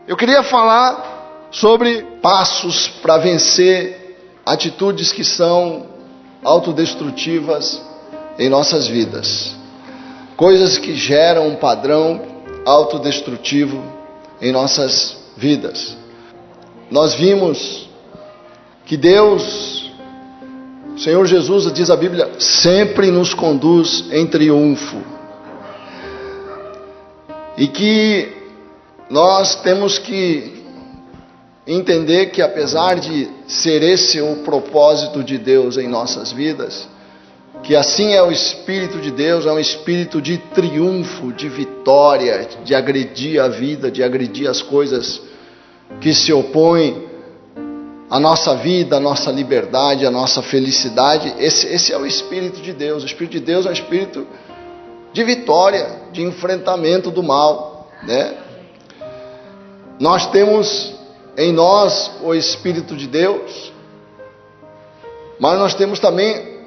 Eu queria falar sobre passos para vencer atitudes que são autodestrutivas em nossas vidas. Coisas que geram um padrão autodestrutivo em nossas vidas. Nós vimos que Deus, o Senhor Jesus, diz a Bíblia, sempre nos conduz em triunfo. E que nós temos que entender que, apesar de ser esse o propósito de Deus em nossas vidas, que assim é o Espírito de Deus, é um espírito de triunfo, de vitória, de agredir a vida, de agredir as coisas que se opõem à nossa vida, à nossa liberdade, à nossa felicidade. Esse é o Espírito de Deus. O Espírito de Deus é um espírito de vitória, de enfrentamento do mal, né? Nós temos em nós o Espírito de Deus, mas nós temos também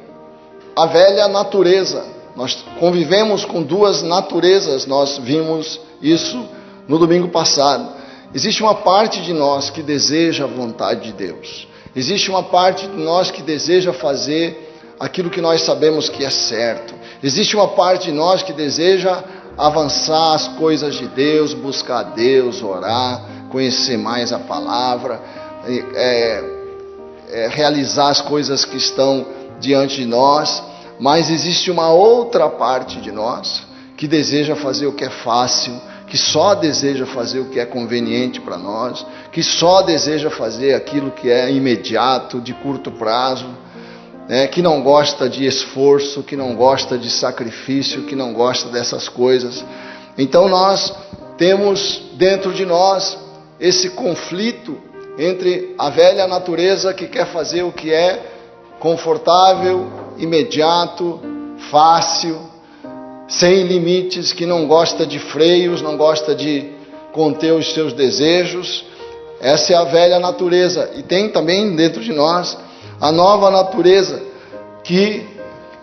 a velha natureza. Nós convivemos com duas naturezas, nós vimos isso no domingo passado. Existe uma parte de nós que deseja a vontade de Deus. Existe uma parte de nós que deseja fazer aquilo que nós sabemos que é certo. Existe uma parte de nós que deseja avançar as coisas de Deus, buscar a Deus, orar, conhecer mais a palavra, realizar as coisas que estão diante de nós. Mas existe uma outra parte de nós que deseja fazer o que é fácil, que só deseja fazer o que é conveniente para nós, que só deseja fazer aquilo que é imediato, de curto prazo, que não gosta de esforço, que não gosta de sacrifício, que não gosta dessas coisas. Então nós temos dentro de nós esse conflito entre a velha natureza que quer fazer o que é confortável, imediato, fácil, sem limites, que não gosta de freios, não gosta de conter os seus desejos. Essa é a velha natureza. E tem também dentro de nós a nova natureza, que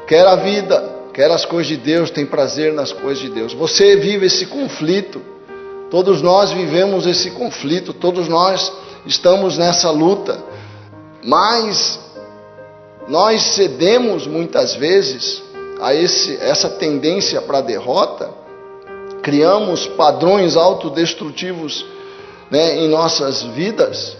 quer a vida, quer as coisas de Deus, tem prazer nas coisas de Deus. Você vive esse conflito, todos nós vivemos esse conflito, todos nós estamos nessa luta, mas nós cedemos muitas vezes a essa tendência para a derrota, criamos padrões autodestrutivos, em nossas vidas,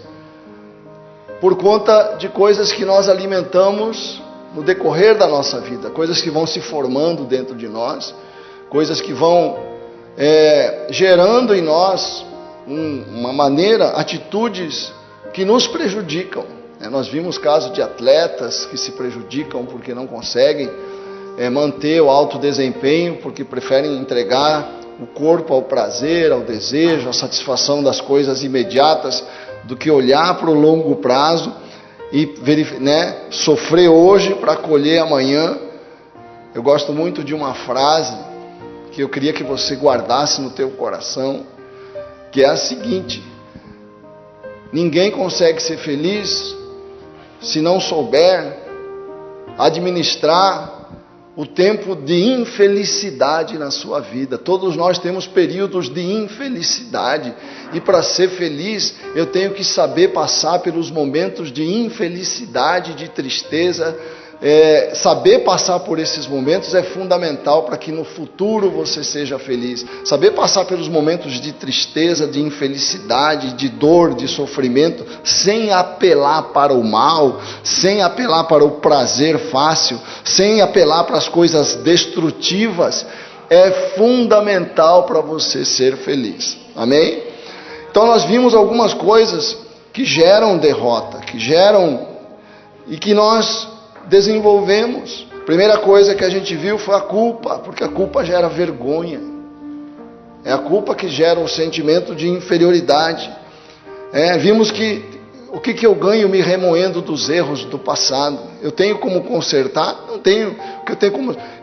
por conta de coisas que nós alimentamos no decorrer da nossa vida, coisas que vão se formando dentro de nós, coisas que vão gerando em nós uma maneira, atitudes que nos prejudicam. Nós vimos casos de atletas que se prejudicam porque não conseguem manter o alto desempenho, porque preferem entregar o corpo ao prazer, ao desejo, à satisfação das coisas imediatas, do que olhar para o longo prazo e sofrer hoje para colher amanhã. Eu gosto muito de uma frase que eu queria que você guardasse no teu coração, que é a seguinte: ninguém consegue ser feliz se não souber administrar o tempo de infelicidade na sua vida. Todos nós temos períodos de infelicidade, e para ser feliz eu tenho que saber passar pelos momentos de infelicidade, de tristeza. Saber passar por esses momentos é fundamental para que no futuro você seja feliz. Saber passar pelos momentos de tristeza, de infelicidade, de dor, de sofrimento, sem apelar para o mal, sem apelar para o prazer fácil, sem apelar para as coisas destrutivas, é fundamental para você ser feliz. Amém? Então nós vimos algumas coisas que geram derrota, que geram e que nós desenvolvemos. A primeira coisa que a gente viu foi a culpa, porque a culpa gera vergonha. É a culpa que gera um sentimento de inferioridade. Vimos que o que eu ganho me remoendo dos erros do passado? Eu tenho como consertar? Não tenho.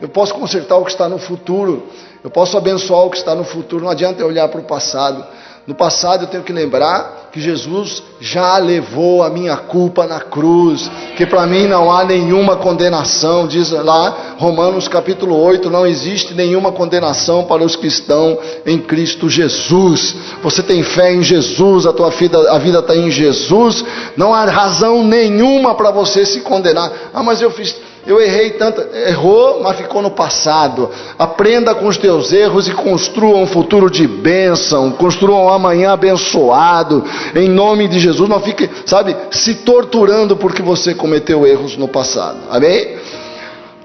Eu posso consertar o que está no futuro. Eu posso abençoar o que está no futuro. Não adianta eu olhar para o passado. No passado eu tenho que lembrar que Jesus já levou a minha culpa na cruz, que para mim não há nenhuma condenação, diz lá Romanos capítulo 8, não existe nenhuma condenação para os que estão em Cristo Jesus. Você tem fé em Jesus, a vida está em Jesus, não há razão nenhuma para você se condenar. Mas eu errei tanto. Errou, mas ficou no passado. Aprenda com os teus erros e construa um futuro de bênção, construa um amanhã abençoado, em nome de Jesus. Não fique, se torturando porque você cometeu erros no passado, amém?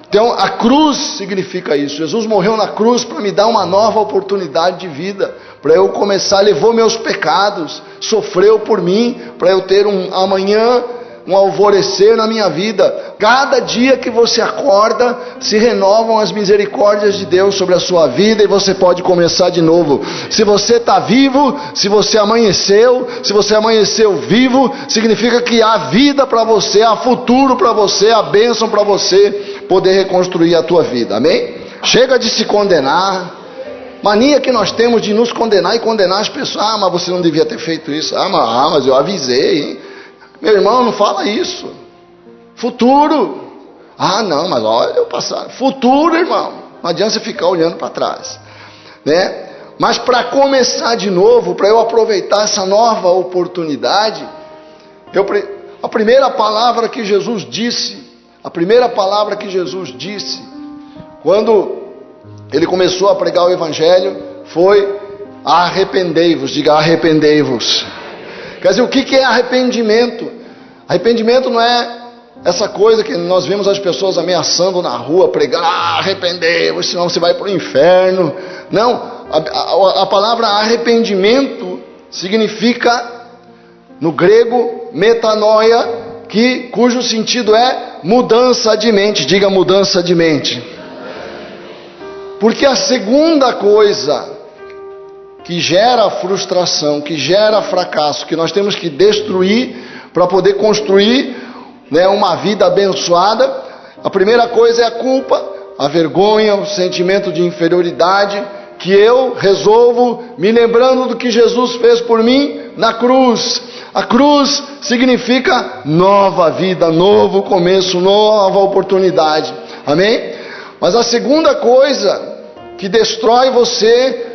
Então a cruz significa isso. Jesus morreu na cruz para me dar uma nova oportunidade de vida, para eu começar, levou meus pecados, sofreu por mim, para eu ter um amanhã, um alvorecer na minha vida. Cada dia que você acorda, se renovam as misericórdias de Deus sobre a sua vida e você pode começar de novo. Se você está vivo, se você amanheceu vivo, significa que há vida para você, há futuro para você, há bênção para você poder reconstruir a tua vida, amém? Chega de se condenar. Mania que nós temos de nos condenar e condenar as pessoas. Mas você não devia ter feito isso. Mas eu avisei, hein? Meu irmão, não fala isso. Futuro. Não, mas olha o passado. Futuro, irmão. Não adianta você ficar olhando para trás, né? Mas para começar de novo, para eu aproveitar essa nova oportunidade, a primeira palavra que Jesus disse, quando ele começou a pregar o evangelho, foi: arrependei-vos. Diga: arrependei-vos. Quer dizer, o que é arrependimento? Arrependimento não é essa coisa que nós vemos as pessoas ameaçando na rua, pregando: arrependei-vos, senão você vai para o inferno. Não, a palavra arrependimento significa, no grego, metanoia, cujo sentido é mudança de mente. Diga: mudança de mente. Porque a segunda coisa que gera frustração, que gera fracasso, que nós temos que destruir para poder construir, uma vida abençoada, a primeira coisa é a culpa, a vergonha, o sentimento de inferioridade, que eu resolvo me lembrando do que Jesus fez por mim na cruz. A cruz significa nova vida, novo começo, nova oportunidade, amém? Mas a segunda coisa que destrói você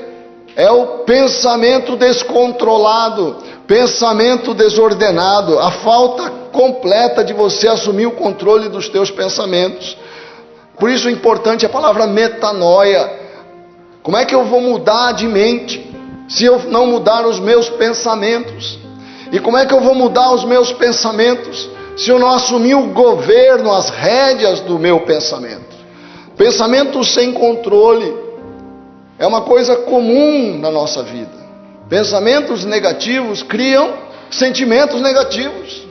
é o pensamento descontrolado, pensamento desordenado, a falta completa de você assumir o controle dos teus pensamentos. Por isso é importante a palavra metanoia. Como é que eu vou mudar de mente se eu não mudar os meus pensamentos? E como é que eu vou mudar os meus pensamentos se eu não assumir o governo, as rédeas do meu pensamento? Pensamento sem controle é uma coisa comum na nossa vida. Pensamentos negativos criam sentimentos negativos.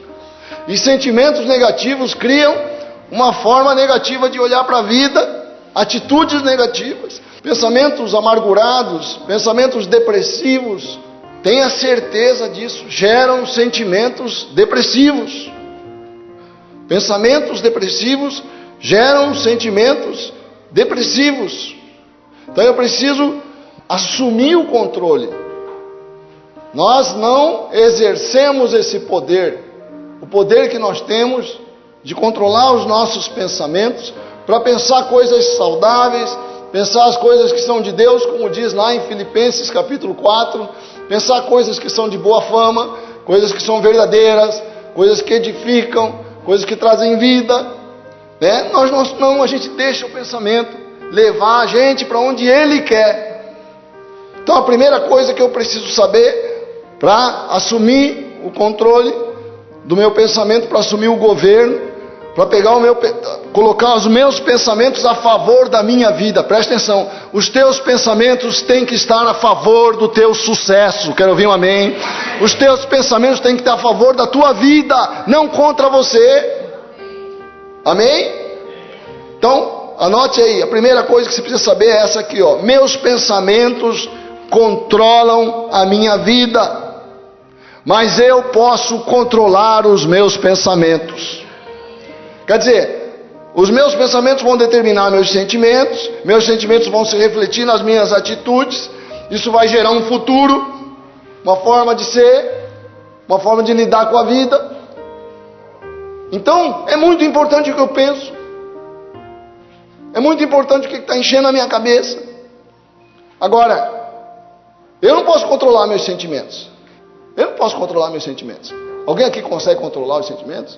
E sentimentos negativos criam uma forma negativa de olhar para a vida, atitudes negativas. Pensamentos amargurados, pensamentos depressivos, tenha certeza disso, geram sentimentos depressivos. Pensamentos depressivos geram sentimentos depressivos. Então eu preciso assumir o controle. Nós não exercemos esse poder, o poder que nós temos de controlar os nossos pensamentos, para pensar coisas saudáveis, pensar as coisas que são de Deus, como diz lá em Filipenses capítulo 4, pensar coisas que são de boa fama, coisas que são verdadeiras, coisas que edificam, coisas que trazem vida, né? A gente deixa o pensamento levar a gente para onde ele quer. Então a primeira coisa que eu preciso saber para assumir o controle do meu pensamento, para assumir o governo, para colocar os meus pensamentos a favor da minha vida. Presta atenção, os teus pensamentos têm que estar a favor do teu sucesso. Quero ouvir um amém? Os teus pensamentos têm que estar a favor da tua vida, não contra você. Amém? Então anote aí, a primeira coisa que você precisa saber é essa aqui, ó. Meus pensamentos controlam a minha vida, mas eu posso controlar os meus pensamentos. Quer dizer, os meus pensamentos vão determinar meus sentimentos vão se refletir nas minhas atitudes, isso vai gerar um futuro, uma forma de ser, uma forma de lidar com a vida. Então, é muito importante o que eu penso. É muito importante o que está enchendo a minha cabeça. Agora, eu não posso controlar meus sentimentos. Eu não posso controlar meus sentimentos. Alguém aqui consegue controlar os sentimentos?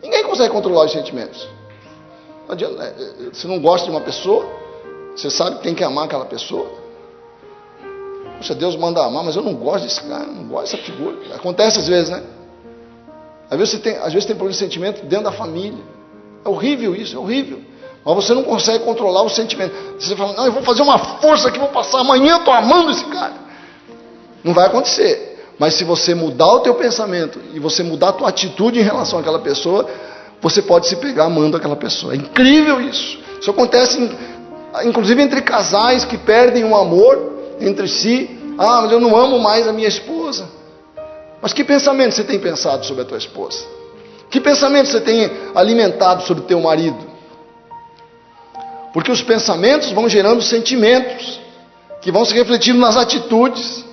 Ninguém consegue controlar os sentimentos. Não adianta, você não gosta de uma pessoa, você sabe que tem que amar aquela pessoa. Poxa, Deus manda amar, mas eu não gosto desse cara, não gosto dessa figura. Acontece às vezes, né? Às vezes tem problema de sentimento dentro da família. É horrível isso, é horrível. Mas você não consegue controlar o sentimento. Você fala, não, eu vou fazer uma força aqui, vou passar, amanhã eu estou amando esse cara. Não vai acontecer. Mas se você mudar o teu pensamento e você mudar a tua atitude em relação àquela pessoa, você pode se pegar amando aquela pessoa. É incrível isso. Isso acontece, inclusive, entre casais que perdem o amor entre si. Ah, mas eu não amo mais a minha esposa. Mas que pensamento você tem pensado sobre a tua esposa? Que pensamento você tem alimentado sobre o teu marido? Porque os pensamentos vão gerando sentimentos, que vão se refletindo nas atitudes.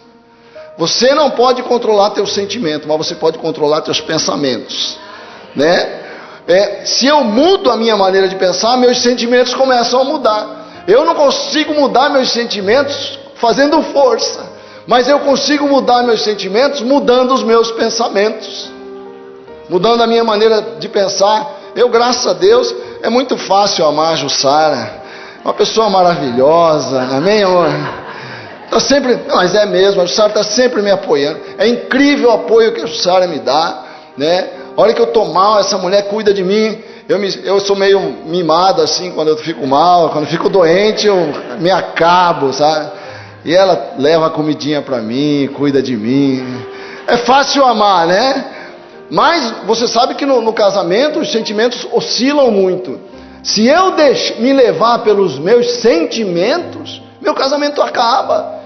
Você não pode controlar teu sentimento, mas você pode controlar teus pensamentos, né? Se eu mudo a minha maneira de pensar, meus sentimentos começam a mudar. Eu não consigo mudar meus sentimentos fazendo força, mas eu consigo mudar meus sentimentos mudando os meus pensamentos, mudando a minha maneira de pensar. Eu, graças a Deus, é muito fácil amar a Jussara, uma pessoa maravilhosa, amém, amor? Tá sempre, mas é mesmo, a Jussara está sempre me apoiando. É incrível o apoio que a Jussara me dá, né? A hora que eu estou mal, essa mulher cuida de mim. Eu sou meio mimado assim, quando eu fico mal, quando eu fico doente, eu me acabo, sabe? E ela leva a comidinha para mim, cuida de mim. É fácil amar, né? Mas você sabe que no casamento os sentimentos oscilam muito. Se eu me levar pelos meus sentimentos, meu casamento acaba.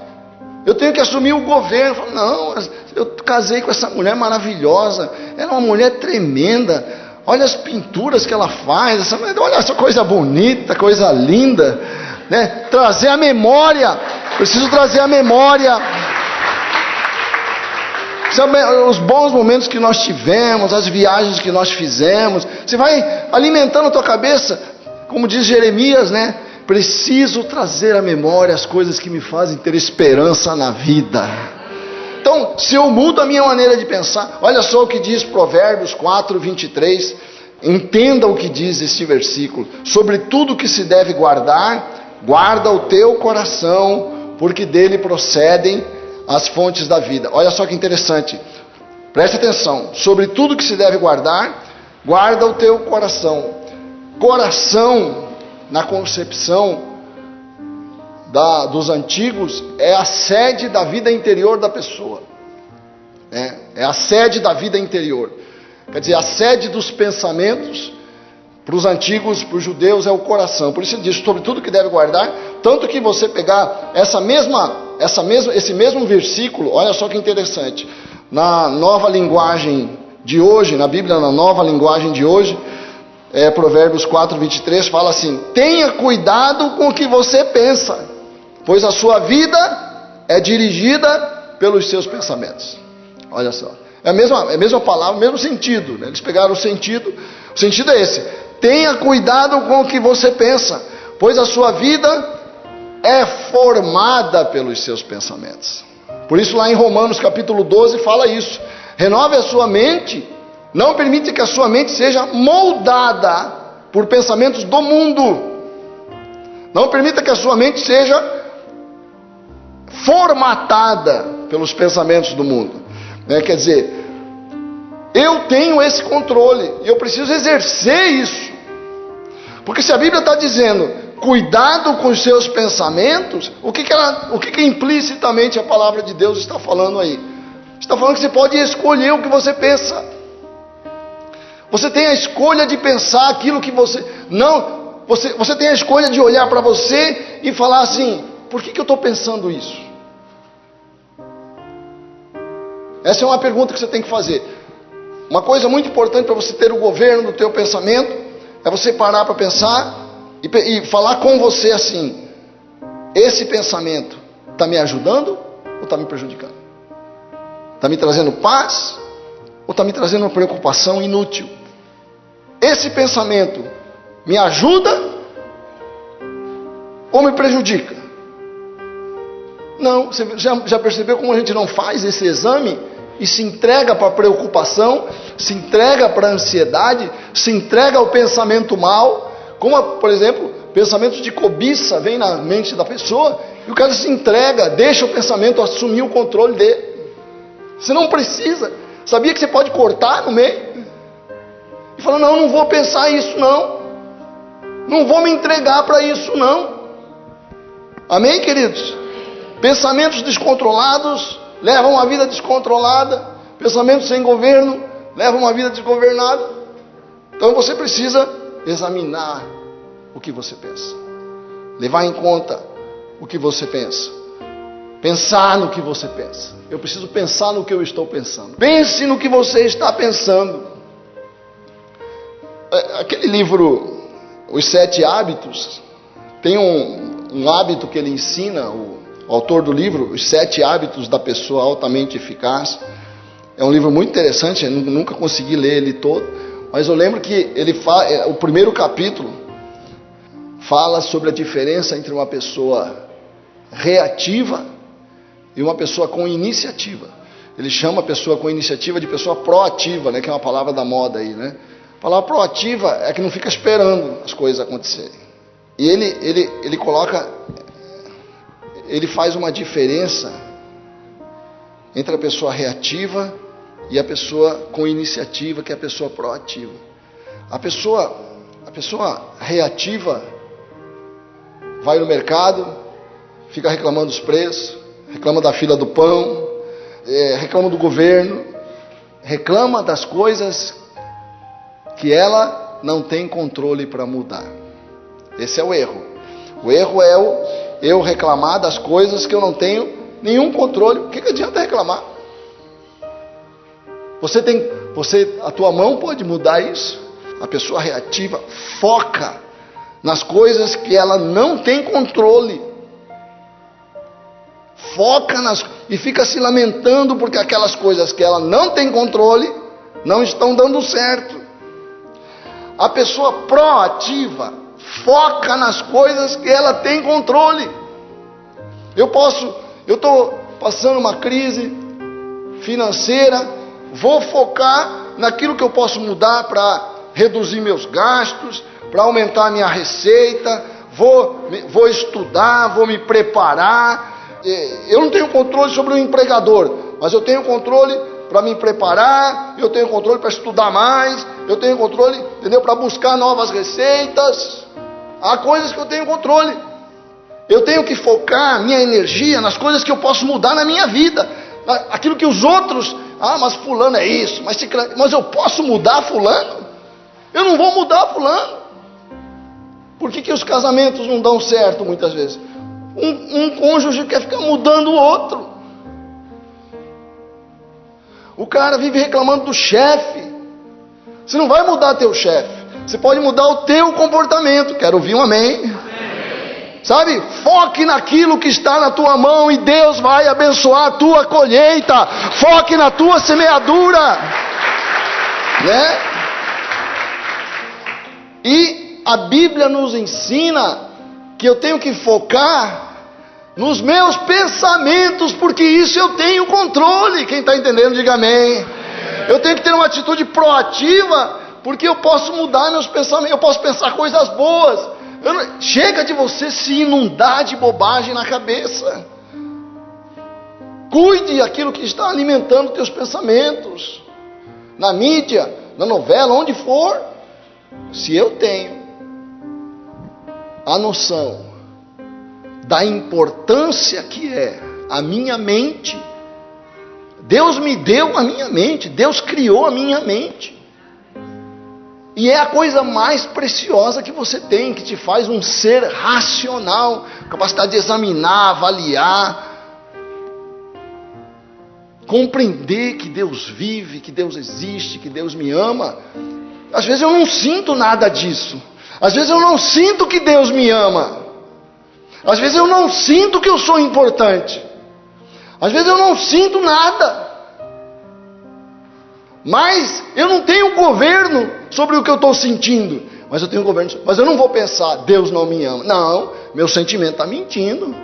Eu tenho que assumir o governo. Não, eu casei com essa mulher maravilhosa. Ela é uma mulher tremenda. Olha as pinturas que ela faz. Olha essa coisa bonita, coisa linda, né? Trazer a memória. Preciso trazer a memória. Os bons momentos que nós tivemos, as viagens que nós fizemos. Você vai alimentando a tua cabeça, como diz Jeremias, né? Preciso trazer à memória as coisas que me fazem ter esperança na vida. Então, se eu mudo a minha maneira de pensar, olha só o que diz Provérbios 4, 23. Entenda o que diz este versículo. Sobre tudo que se deve guardar, guarda o teu coração, porque dele procedem as fontes da vida. Olha só que interessante. Preste atenção. Sobre tudo que se deve guardar, guarda o teu coração. Coração, na concepção dos antigos, é a sede da vida interior da pessoa. É a sede da vida interior. Quer dizer, a sede dos pensamentos, para os antigos, para os judeus, é o coração. Por isso ele diz, sobre tudo que deve guardar. Tanto que você pegar esse mesmo versículo, olha só que interessante. Na nova linguagem de hoje, na Bíblia, na nova linguagem de hoje, Provérbios 4, 23, fala assim: tenha cuidado com o que você pensa, pois a sua vida é dirigida pelos seus pensamentos. Olha só, é a mesma palavra, o mesmo sentido, né? Eles pegaram o sentido é esse: tenha cuidado com o que você pensa, pois a sua vida é formada pelos seus pensamentos. Por isso lá em Romanos capítulo 12 fala isso: renove a sua mente. Não permite que a sua mente seja moldada por pensamentos do mundo. Não permita que a sua mente seja formatada pelos pensamentos do mundo. Quer dizer, eu tenho esse controle e eu preciso exercer isso. Porque se a Bíblia está dizendo, cuidado com os seus pensamentos, o que implicitamente a palavra de Deus está falando aí? Está falando que você pode escolher o que você pensa. Você tem a escolha de pensar aquilo que você... Não, você tem a escolha de olhar para você e falar assim: por que eu estou pensando isso? Essa é uma pergunta que você tem que fazer. Uma coisa muito importante para você ter o governo do teu pensamento é você parar para pensar e falar com você assim: esse pensamento está me ajudando ou está me prejudicando? Está me trazendo paz ou está me trazendo uma preocupação inútil? Esse pensamento me ajuda ou me prejudica? Não, você já percebeu como a gente não faz esse exame e se entrega para a preocupação, se entrega para a ansiedade, se entrega ao pensamento mal, como, por exemplo, pensamentos de cobiça vêm na mente da pessoa, e o cara se entrega, deixa o pensamento assumir o controle dele. Você não precisa. Sabia que você pode cortar no meio? E falar, não vou pensar isso não. Não vou me entregar para isso não. Amém, queridos? Pensamentos descontrolados levam uma vida descontrolada. Pensamentos sem governo levam uma vida desgovernada. Então você precisa examinar o que você pensa. Levar em conta o que você pensa. Pensar no que você pensa. Eu preciso pensar no que eu estou pensando. Pense no que você está pensando. Aquele livro, Os 7 Hábitos, tem um hábito que ele ensina, o autor do livro, Os 7 Hábitos da Pessoa Altamente Eficaz. É um livro muito interessante, eu nunca consegui ler ele todo, mas eu lembro que o primeiro capítulo fala sobre a diferença entre uma pessoa reativa e uma pessoa com iniciativa. Ele chama a pessoa com iniciativa de pessoa proativa, né, que é uma palavra da moda aí, né? A palavra proativa é que não fica esperando as coisas acontecerem. E ele coloca, ele faz uma diferença entre a pessoa reativa e a pessoa com iniciativa, que é a pessoa proativa. A pessoa reativa vai no mercado, fica reclamando dos preços, reclama da fila do pão, reclama do governo, reclama das coisas que ela não tem controle para mudar. Esse é o erro. O erro é eu reclamar das coisas que eu não tenho nenhum controle. O que adianta reclamar? A tua mão pode mudar isso. A pessoa reativa foca nas coisas que ela não tem controle. Foca e fica se lamentando porque aquelas coisas que ela não tem controle não estão dando certo. A pessoa proativa foca nas coisas que ela tem controle. Eu estou passando uma crise financeira, vou focar naquilo que eu posso mudar para reduzir meus gastos, para aumentar a minha receita, vou estudar, vou me preparar. Eu não tenho controle sobre o empregador, mas eu tenho controle para me preparar, eu tenho controle para estudar mais, eu tenho controle, entendeu, para buscar novas receitas. Há coisas que eu tenho controle. Eu tenho que focar minha energia nas coisas que eu posso mudar na minha vida. Aquilo que os outros, mas fulano é isso, mas eu posso mudar fulano? Eu não vou mudar fulano. Por que os casamentos não dão certo muitas vezes? Um cônjuge quer ficar mudando o outro. O cara vive reclamando do chefe. Você não vai mudar teu chefe. Você pode mudar o teu comportamento. Quero ouvir um amém. Amém. Sabe? Foque naquilo que está na tua mão e Deus vai abençoar a tua colheita. Foque na tua semeadura. Né? E a Bíblia nos ensina que eu tenho que focar nos meus pensamentos, porque isso eu tenho controle. Quem está entendendo, diga amém. Eu tenho que ter uma atitude proativa, porque eu posso mudar meus pensamentos, eu posso pensar coisas boas. Chega de você se inundar de bobagem na cabeça. Cuide daquilo que está alimentando teus pensamentos, na mídia, na novela, onde for. Se eu tenho a noção da importância que é a minha mente, Deus me deu a minha mente, Deus criou a minha mente, e é a coisa mais preciosa que você tem, que te faz um ser racional, capacidade de examinar, avaliar, compreender que Deus vive, que Deus existe, que Deus me ama. Às vezes eu não sinto nada disso, às vezes eu não sinto que Deus me ama, às vezes eu não sinto que eu sou importante, às vezes eu não sinto nada, Mas eu não tenho governo sobre o que eu estou sentindo. Mas eu tenho governo, mas eu não vou pensar, Deus não me ama. Não, meu sentimento está mentindo.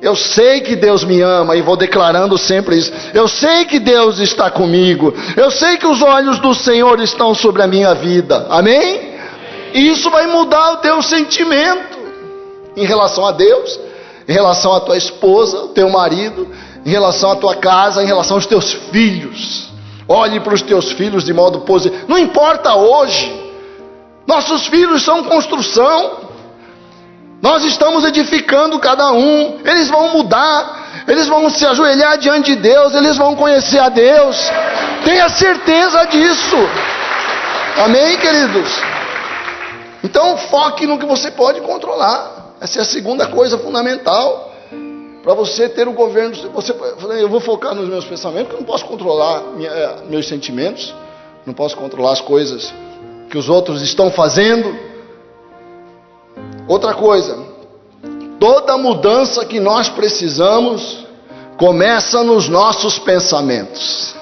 Eu sei que Deus me ama e vou declarando sempre isso. Eu sei que Deus está comigo. Eu sei que os olhos do Senhor estão sobre a minha vida. Amém? E isso vai mudar o teu sentimento em relação a Deus, em relação à tua esposa, o teu marido, em relação à tua casa, em relação aos teus filhos. Olhe para os teus filhos de modo positivo. Não importa hoje. Nossos filhos são construção. Nós estamos edificando cada um. Eles vão mudar. Eles vão se ajoelhar diante de Deus. Eles vão conhecer a Deus. Tenha certeza disso. Amém, queridos? Então foque no que você pode controlar. Essa é a segunda coisa fundamental. Para você ter o governo. Eu vou focar nos meus pensamentos, porque eu não posso controlar meus sentimentos. Não posso controlar as coisas que os outros estão fazendo. Outra coisa, toda mudança que nós precisamos começa nos nossos pensamentos.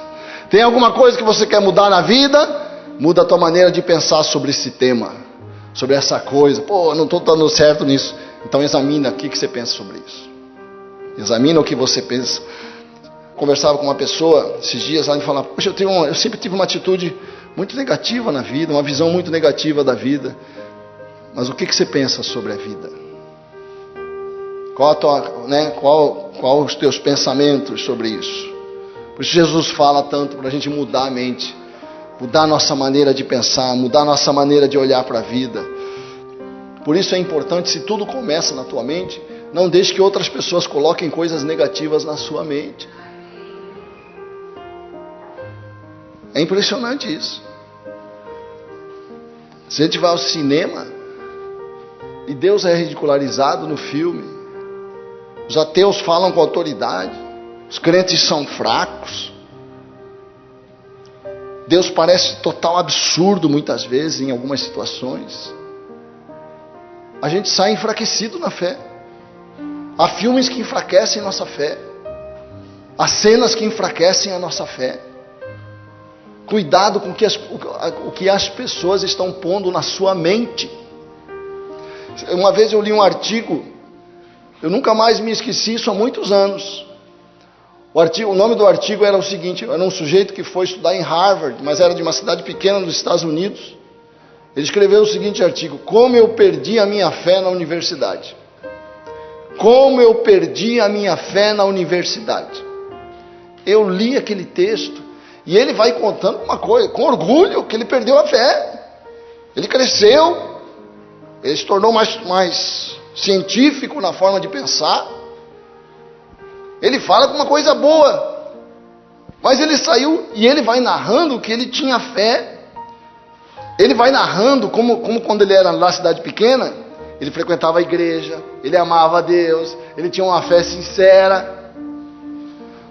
Tem alguma coisa que você quer mudar na vida? Muda a tua maneira de pensar sobre esse tema, sobre essa coisa. Pô, não estou dando certo nisso. Então examina o que você pensa sobre isso. Examina o que você pensa. Conversava com uma pessoa esses dias, ela me falava, poxa, eu sempre tive uma atitude muito negativa na vida, uma visão muito negativa da vida. Mas o que você pensa sobre a vida? Qual os teus pensamentos sobre isso? Por isso Jesus fala tanto para a gente mudar a mente, mudar a nossa maneira de pensar, mudar a nossa maneira de olhar para a vida. Por isso é importante, se tudo começa na tua mente, não deixe que outras pessoas coloquem coisas negativas na sua mente. É impressionante isso. Se a gente vai ao cinema e Deus é ridicularizado no filme, os ateus falam com autoridade, os crentes são fracos, Deus parece total absurdo muitas vezes em algumas situações, a gente sai enfraquecido na fé. Há filmes que enfraquecem nossa fé, há cenas que enfraquecem a nossa fé. Cuidado com o que as pessoas estão pondo na sua mente. Uma vez eu li um artigo, eu nunca mais me esqueci isso há muitos anos. O nome do artigo era o seguinte, era um sujeito que foi estudar em Harvard, mas era de uma cidade pequena nos Estados Unidos. Ele escreveu o seguinte artigo: como eu perdi a minha fé na universidade. Como eu perdi a minha fé na universidade. Eu li aquele texto e ele vai contando uma coisa, com orgulho, que ele perdeu a fé. Ele cresceu. Ele se tornou mais científico na forma de pensar. Ele fala com uma coisa boa. Mas ele saiu e ele vai narrando que ele tinha fé. Ele vai narrando como quando ele era na cidade pequena, ele frequentava a igreja, ele amava a Deus, ele tinha uma fé sincera.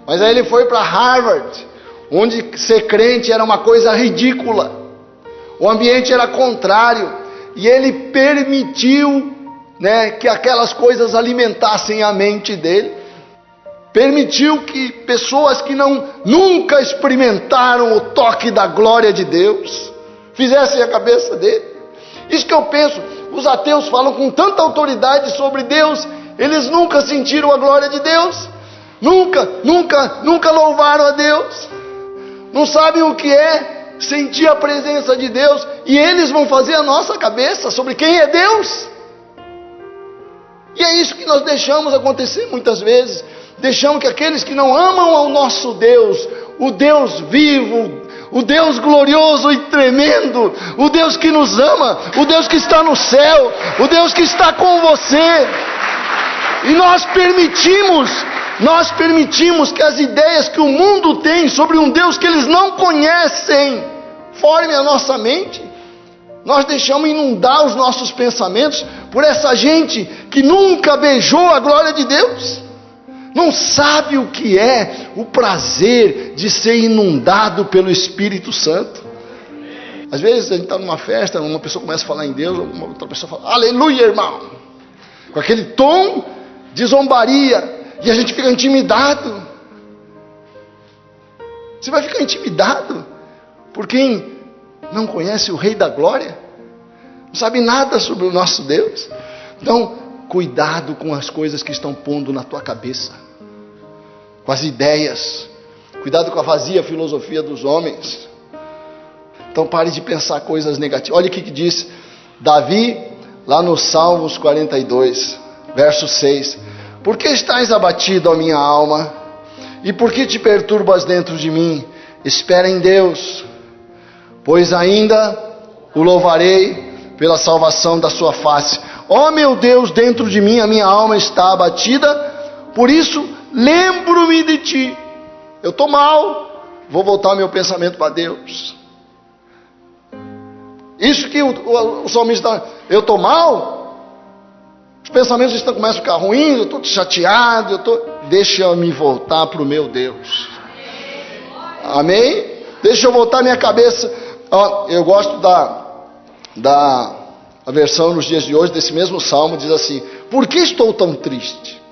Mas aí ele foi para Harvard, onde ser crente era uma coisa ridícula. O ambiente era contrário. E ele permitiu, que aquelas coisas alimentassem a mente dele. Permitiu que pessoas que nunca experimentaram o toque da glória de Deus fizessem a cabeça dele. Isso que eu penso. Os ateus falam com tanta autoridade sobre Deus. Eles nunca sentiram a glória de Deus. Nunca louvaram a Deus. Não sabem o que é sentir a presença de Deus, e eles vão fazer a nossa cabeça sobre quem é Deus. E é isso que nós deixamos acontecer muitas vezes. Deixamos que aqueles que não amam ao nosso Deus, o Deus vivo, o Deus glorioso e tremendo, o Deus que nos ama, o Deus que está no céu, o Deus que está com você, e nós permitimos que as ideias que o mundo tem sobre um Deus que eles não conhecem formem a nossa mente. Nós deixamos inundar os nossos pensamentos por essa gente que nunca beijou a glória de Deus, não sabe o que é o prazer de ser inundado pelo Espírito Santo. Às vezes a gente está numa festa, uma pessoa começa a falar em Deus, uma outra pessoa fala, aleluia, irmão, com aquele tom de zombaria, e a gente fica intimidado. Você vai ficar intimidado. por quem não conhece o Rei da Glória, não sabe nada sobre o nosso Deus. Então, cuidado com as coisas que estão pondo na tua cabeça, com as ideias, cuidado com a vazia filosofia dos homens. Então pare de pensar coisas negativas. Olha o que diz Davi lá no Salmos 42, verso 6. Por que estás abatido, ó minha alma? E por que te perturbas dentro de mim? Espera em Deus, pois ainda o louvarei pela salvação da sua face. Ó meu Deus, dentro de mim a minha alma está abatida, por isso lembro-me de ti. Eu estou mal, vou voltar meu pensamento para Deus. Isso que o salmista está, eu estou mal, os pensamentos começam a ficar ruins, eu estou chateado, deixa eu me voltar para o meu Deus. Amém? Deixa eu voltar minha cabeça. Eu gosto da versão nos dias de hoje, desse mesmo salmo, diz assim: por que estou tão triste?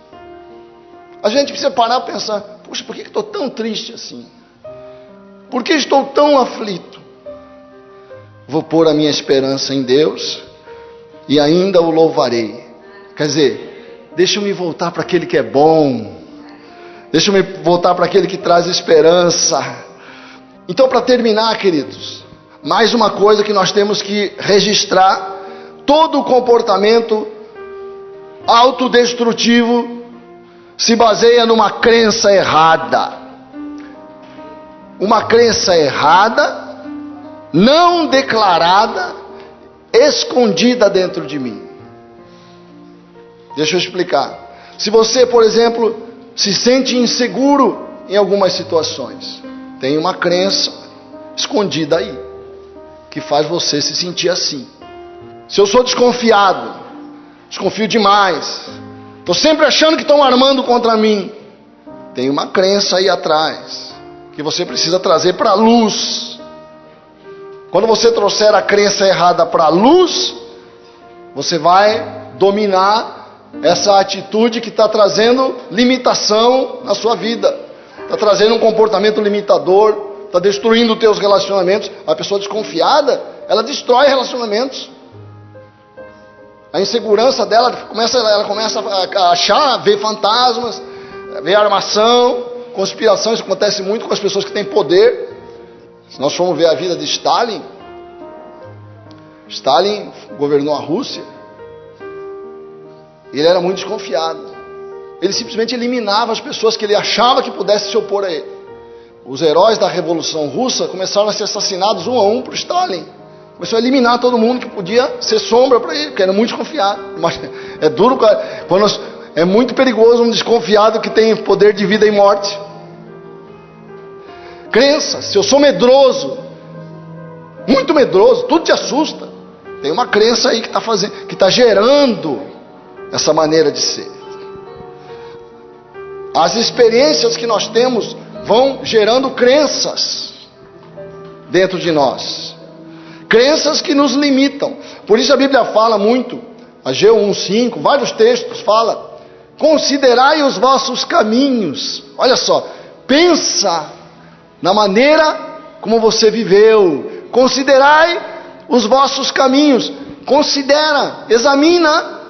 A gente precisa parar para pensar, puxa, por que estou tão triste assim? Por que estou tão aflito? Vou pôr a minha esperança em Deus e ainda o louvarei. Quer dizer, deixa eu me voltar para aquele que é bom, deixa eu me voltar para aquele que traz esperança. Então, para terminar, queridos, mais uma coisa que nós temos que registrar: todo o comportamento autodestrutivo se baseia numa crença errada. Uma crença errada, não declarada, escondida dentro de mim. Deixa eu explicar. Se você, por exemplo, se sente inseguro em algumas situações, tem uma crença escondida aí, que faz você se sentir assim. Se eu sou desconfiado, desconfio demais, estou sempre achando que estão armando contra mim, tem uma crença aí atrás, que você precisa trazer para a luz. Quando você trouxer a crença errada para a luz, você vai dominar essa atitude que está trazendo limitação na sua vida, está trazendo um comportamento limitador, está destruindo os teus relacionamentos. A pessoa desconfiada, ela destrói relacionamentos. A insegurança dela ela começa a achar, ver fantasmas, ver armação, conspiração. Isso acontece muito com as pessoas que têm poder. Se nós formos ver a vida de Stalin governou a Rússia. Ele era muito desconfiado. Ele simplesmente eliminava as pessoas que ele achava que pudessem se opor a ele. Os heróis da Revolução Russa começaram a ser assassinados um a um por Stalin. Começou a eliminar todo mundo que podia ser sombra para ele, porque era muito desconfiado. Mas é duro, é muito perigoso um desconfiado que tem poder de vida e morte. Crença: se eu sou medroso, muito medroso, tudo te assusta. Tem uma crença aí que está gerando essa maneira de ser. As experiências que nós temos vão gerando crenças dentro de nós, crenças que nos limitam. Por isso a Bíblia fala muito, Ageu 1:5, vários textos fala: considerai os vossos caminhos. Olha só, pensa na maneira como você viveu, considerai os vossos caminhos, considera, examina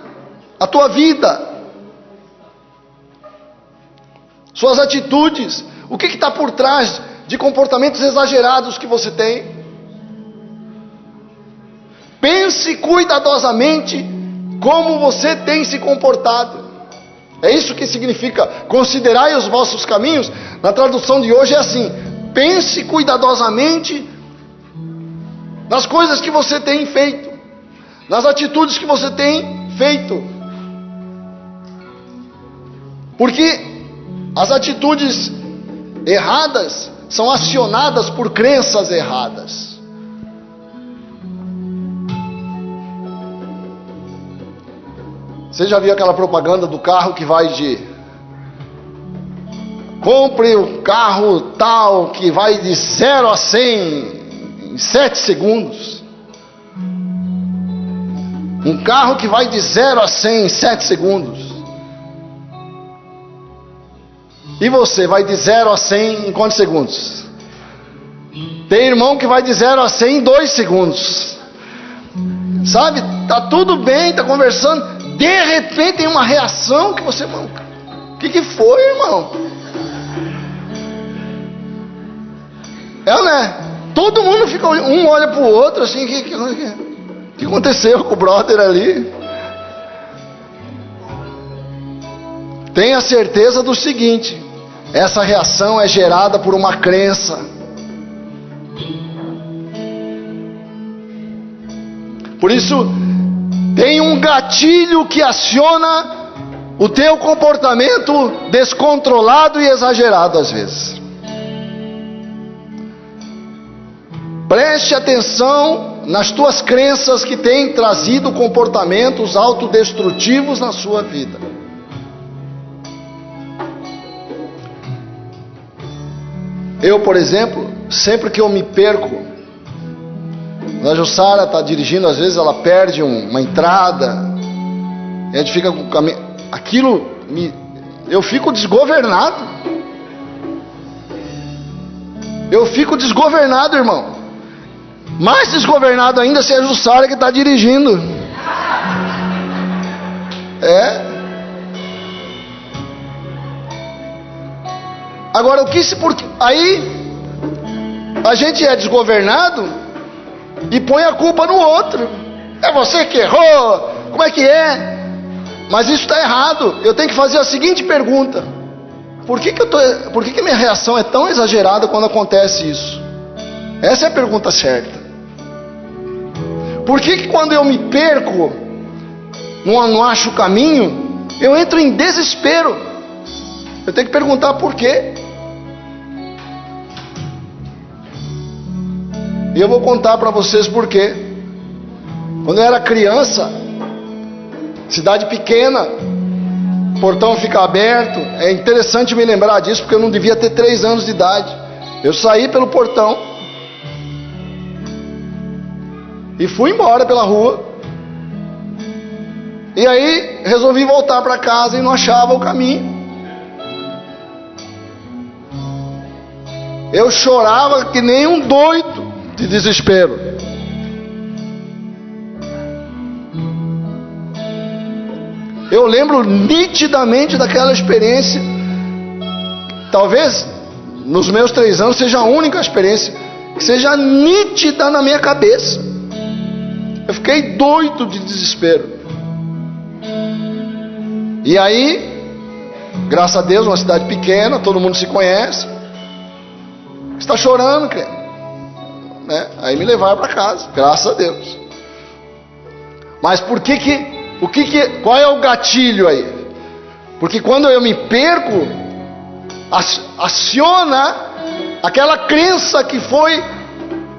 a tua vida, suas atitudes, o que está por trás de comportamentos exagerados que você tem. Pense cuidadosamente como você tem se comportado. É isso que significa considerai os vossos caminhos. Na tradução de hoje é assim: pense cuidadosamente nas coisas que você tem feito, nas atitudes que você tem feito. Porque as atitudes erradas são acionadas por crenças erradas. Você já viu aquela propaganda do carro que vai de... compre o carro tal que vai de 0 a 100 em 7 segundos. Um carro que vai de 0 a 100 em 7 segundos. E você vai de 0 a 100 em quantos segundos? Tem irmão que vai de 0 a 100 em 2 segundos. Sabe? Tá tudo bem, tá conversando. De repente tem uma reação que você... O que foi, irmão? Né? Todo mundo fica... Um olha pro outro assim... O que aconteceu com o brother ali? Tenha certeza do seguinte: essa reação é gerada por uma crença. Por isso, tem um gatilho que aciona o teu comportamento descontrolado e exagerado às vezes. Preste atenção nas tuas crenças que têm trazido comportamentos autodestrutivos na sua vida. Eu, por exemplo, sempre que eu me perco, a Jussara está dirigindo, às vezes ela perde uma entrada, e a gente fica com o caminho. Eu fico desgovernado. Eu fico desgovernado, irmão. Mais desgovernado ainda se é a Jussara que está dirigindo. Agora, aí a gente é desgovernado e põe a culpa no outro. É você que errou, como é que é? Mas isso está errado. Eu tenho que fazer a seguinte pergunta: por que minha reação é tão exagerada quando acontece isso? Essa é a pergunta certa. Por que quando eu me perco, não acho o caminho, eu entro em desespero? Eu tenho que perguntar por quê. E eu vou contar para vocês por quê. Quando eu era criança, cidade pequena, portão fica aberto. É interessante me lembrar disso, porque eu não devia ter 3 anos de idade. Eu saí pelo portão e fui embora pela rua. E aí resolvi voltar para casa e não achava o caminho. Eu chorava que nem um doido de desespero. Eu lembro nitidamente daquela experiência. Talvez nos meus 3 anos seja a única experiência que seja nítida na minha cabeça. Eu fiquei doido de desespero. E aí, graças a Deus, uma cidade pequena, todo mundo se conhece. Está chorando, crente? Aí me levaram para casa, graças a Deus. Mas qual é o gatilho aí? Porque quando eu me perco, aciona aquela crença que foi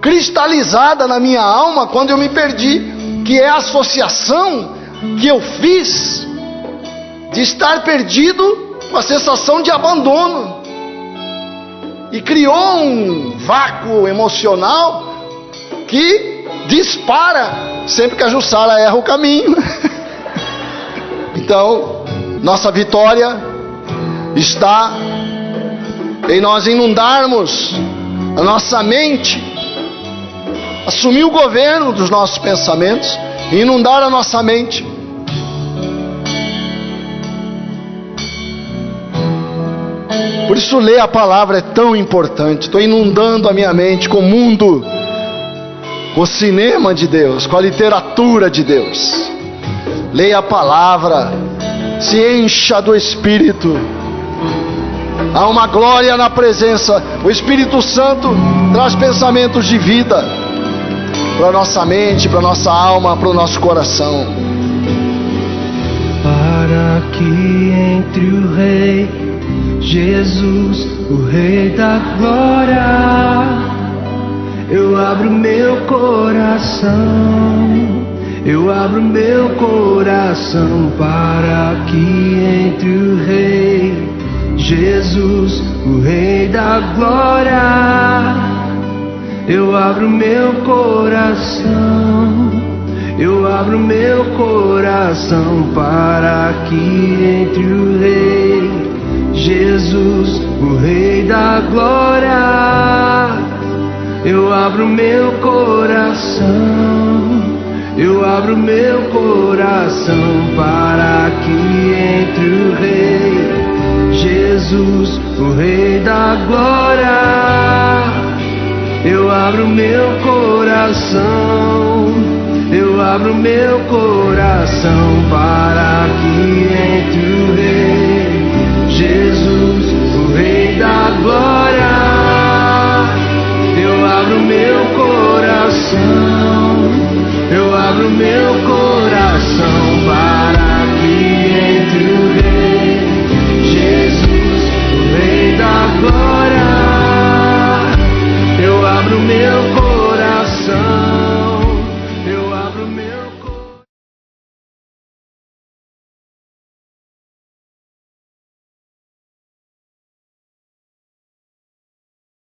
cristalizada na minha alma quando eu me perdi, que é a associação que eu fiz de estar perdido com a sensação de abandono. E criou um vácuo emocional que dispara sempre que a Jussara erra o caminho. Então, nossa vitória está em nós inundarmos a nossa mente, assumir o governo dos nossos pensamentos e inundar a nossa mente. Por isso ler a palavra é tão importante. Estou inundando a minha mente com o mundo, com o cinema de Deus, com a literatura de Deus. Leia a palavra, se encha do Espírito. Há uma glória na presença. O Espírito Santo traz pensamentos de vida para a nossa mente, para a nossa alma, para o nosso coração. Para que entre o Rei Jesus, o Rei da Glória, eu abro meu coração, eu abro meu coração para que entre o Rei Jesus, o Rei da Glória, eu abro meu coração, eu abro meu coração para que entre o Rei Jesus, o Rei da Glória, eu abro meu coração, eu abro meu coração para que entre o Rei Jesus, o Rei da glória. Eu abro meu coração, eu abro meu coração para que entre o Rei